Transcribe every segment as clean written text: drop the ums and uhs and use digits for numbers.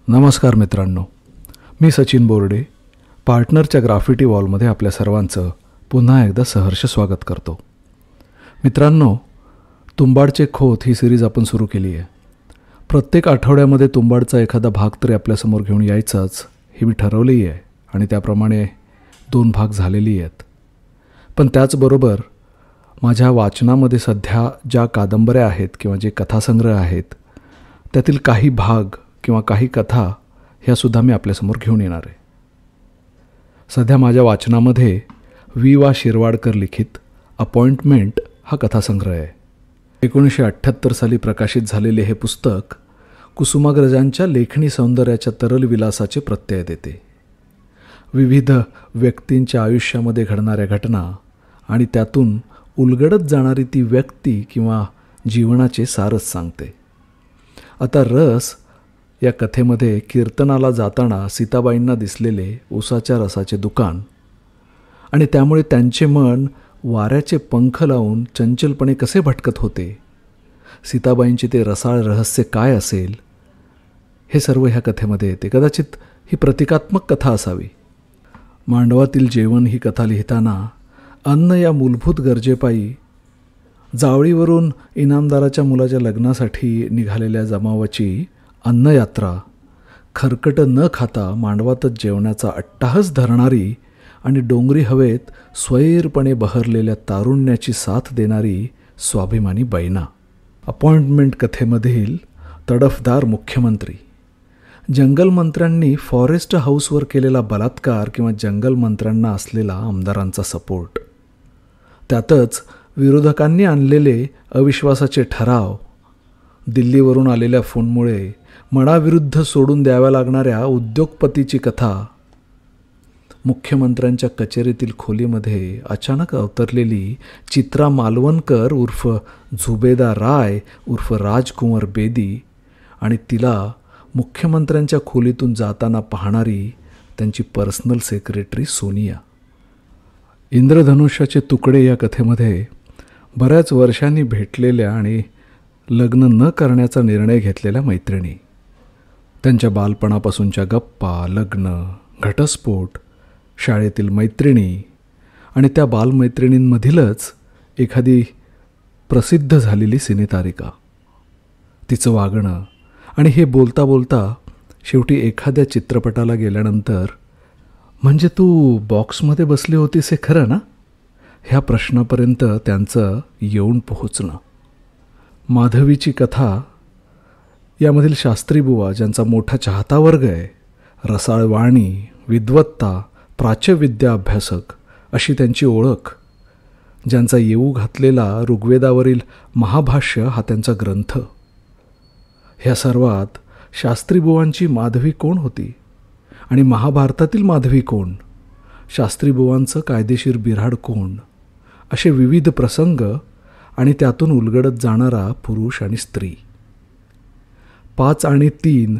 नमस्कार मित्रांनो, मी सचिन बोर्डे पार्टनरच्या ग्राफिटी वॉलमध्ये आपल्या सर्वांचं पुन्हा एकदा सहर्ष स्वागत करतो. मित्रांनो, तुंबाडचे खोत ही सिरीज आपण सुरू केली आहे. प्रत्येक आठवड्यामध्ये तुंबाडचा एखादा भाग तरी आपल्यासमोर घेऊन यायचाच हे मी ठरवलेही आहे आणि त्याप्रमाणे 2 भाग झालेली आहेत. पण त्याचबरोबर माझ्या वाचनामध्ये सध्या ज्या कादंबऱ्या आहेत किंवा जे कथासंग्रह आहेत त्यातील काही भाग किंवा काही कथा ह्यासुद्धा मी आपल्यासमोर घेऊन येणार आहे. सध्या माझ्या वाचनामध्ये वा शिरवाडकर लिखित अपॉइंटमेंट हा कथासंग्रह आहे. 1978 साली प्रकाशित झालेले हे पुस्तक कुसुमाग्रजांच्या लेखणी सौंदर्याच्या तरल विलासाचे प्रत्यय देते. विविध व्यक्तींच्या आयुष्यामध्ये घडणाऱ्या घटना आणि त्यातून उलगडत जाणारी ती व्यक्ती किंवा जीवनाचे सारच सांगते. आता रस या कथेमध्ये कीर्तनाला जाताना सीताबाईंना दिसलेले उसाच्या रसाचे दुकान आणि त्यामुळे त्यांचे मन वाऱ्याचे पंख लावून चंचलपणे कसे भटकत होते, सीताबाईंचे ते रसाळ रहस्य काय असेल, हे सर्व ह्या कथेमध्ये येते. कदाचित ही प्रतिकात्मक कथा असावी. मांडवातील जेवण ही कथा लिहिताना अन्न या मूलभूत गरजेपायी जावळीवरून इनामदाराच्या मुलाच्या लग्नासाठी निघालेल्या जमावाची अन्नयात्रा खरकट न खाता मांडवातच जेवण्याचा अट्टाहस धरणारी आणि डोंगरी हवेत स्वैरपणे बहरलेल्या तारुण्याची साथ देणारी स्वाभिमानी बैना. अपॉइंटमेंट कथेमधील तडफदार मुख्यमंत्री, जंगलमंत्र्यांनी फॉरेस्ट हाऊसवर केलेला बलात्कार किंवा जंगलमंत्र्यांना असलेला आमदारांचा सपोर्ट, त्यातच विरोधकांनी आणलेले अविश्वासाचे ठराव, दिल्लीवरून आलेल्या फोनमुळे मनाविरुद्ध सोडून द्याव्या लागणाऱ्या उद्योगपतीची कथा, मुख्यमंत्र्यांच्या कचेरीतील खोलीमध्ये अचानक अवतरलेली चित्रा मालवणकर उर्फ झुबेदा राय उर्फ राजकुंवर बेदी आणि तिला मुख्यमंत्र्यांच्या खोलीतून जाताना पाहणारी त्यांची पर्सनल सेक्रेटरी सोनिया. इंद्रधनुष्याचे तुकडे या कथेमध्ये बऱ्याच वर्षांनी भेटलेल्या आणि लग्न न करण्याचा निर्णय घेतलेल्या मैत्रिणी, त्यांच्या बालपणापासूनच्या गप्पा, लग्न, घटस्फोट, शाळेतील मैत्रिणी आणि त्या बालमैत्रिणींमधीलच एखादी प्रसिद्ध झालेली सिनेतारिका, तिचं वागणं आणि हे बोलता बोलता शेवटी एखाद्या चित्रपटाला गेल्यानंतर, म्हणजे तू बॉक्समध्ये बसली होतीस हे खरं ना, ह्या प्रश्नापर्यंत त्यांचं येऊन पोहोचणं. माधवीची कथा यामधील शास्त्रीबुवा, ज्यांचा मोठा चाहता वर्ग आहे, रसाळ वाणी, विद्वत्ता, प्राच्यविद्या अभ्यासक अशी त्यांची ओळख, ज्यांचा येऊ घातलेला ऋग्वेदावरील महाभाष्य हा त्यांचा ग्रंथ. ह्या सर्वात शास्त्रीबुवांची माधवी कोण होती आणि महाभारतातील माधवी कोण, शास्त्रीबुवांचं कायदेशीर बिऱ्हाड कोण, असे विविध प्रसंग आणि त्यातून उलगडत जाणारा पुरुष आणि स्त्री. 5 आणि 3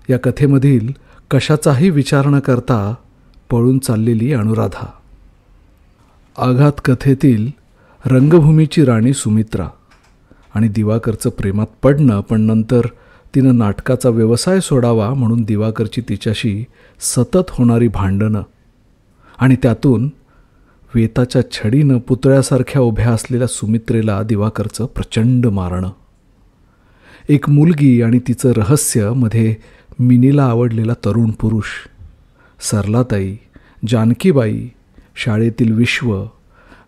या कथेमधील कशाचाही विचार न करता पळून चाललेली अनुराधा. आघात कथेतील रंगभूमीची राणी सुमित्रा आणि दिवाकरचं प्रेमात पडणं, पण नंतर तिनं नाटकाचा व्यवसाय सोडावा म्हणून दिवाकरची तिच्याशी सतत होणारी भांडणं आणि त्यातून वेताच्या छडीनं पुतळ्यासारख्या उभ्या असलेल्या सुमित्रेला दिवाकरचं प्रचंड मारणं. एक मुलगी आणि तिचं रहस्य मध्ये मिनीला आवडलेला तरुण पुरुष, सरलाताई, जानकीबाई, शाळेतील विश्व,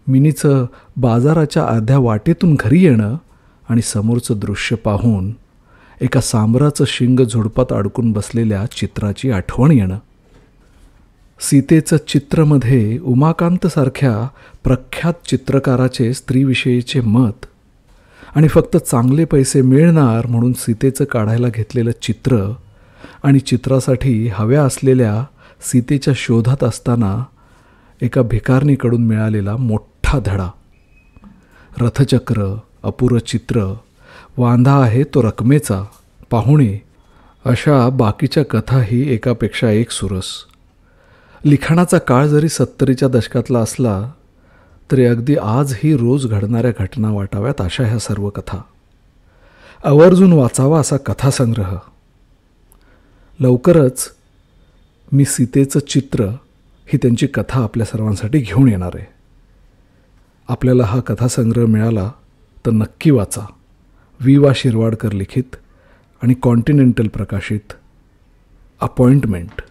मिनीचं बाजाराच्या अर्ध्या वाटेतून घरी येणं आणि समोरचं दृश्य पाहून एका सांबराचं शिंग झुडपात अडकून बसलेल्या चित्राची आठवण येणं. सीतेचं चित्रमध्ये उमाकांतसारख्या प्रख्यात चित्रकाराचे स्त्रीविषयीचे मत आणि फक्त चांगले पैसे मिळणार म्हणून सीतेचं काढायला घेतलेलं चित्र आणि चित्रासाठी हव्या असलेल्या सीतेच्या शोधात असताना एका भिकारणीकडून मिळालेला मोठा धडा, रथचक्र, अपुरं चित्र, वांधा आहे तो रकमेचा, पाहुणे, अशा बाकीच्या कथाही एकापेक्षा एक सुरस. लिखाणाचा काळ जरी 70च्या दशकातला असला तरी अगदी आजही रोज घडणाऱ्या घटना वाटाव्यात अशा ह्या सर्व कथा. आवर्जून वाचावा असा कथासंग्रह. लवकरच मी सीतेचं चित्र ही त्यांची कथा आपल्या सर्वांसाठी घेऊन येणार आहे. आपल्याला हा कथासंग्रह मिळाला तर नक्की वाचा. वि. शिरवाडकर लिखित आणि कॉन्टिनेंटल प्रकाशित अपॉइंटमेंट.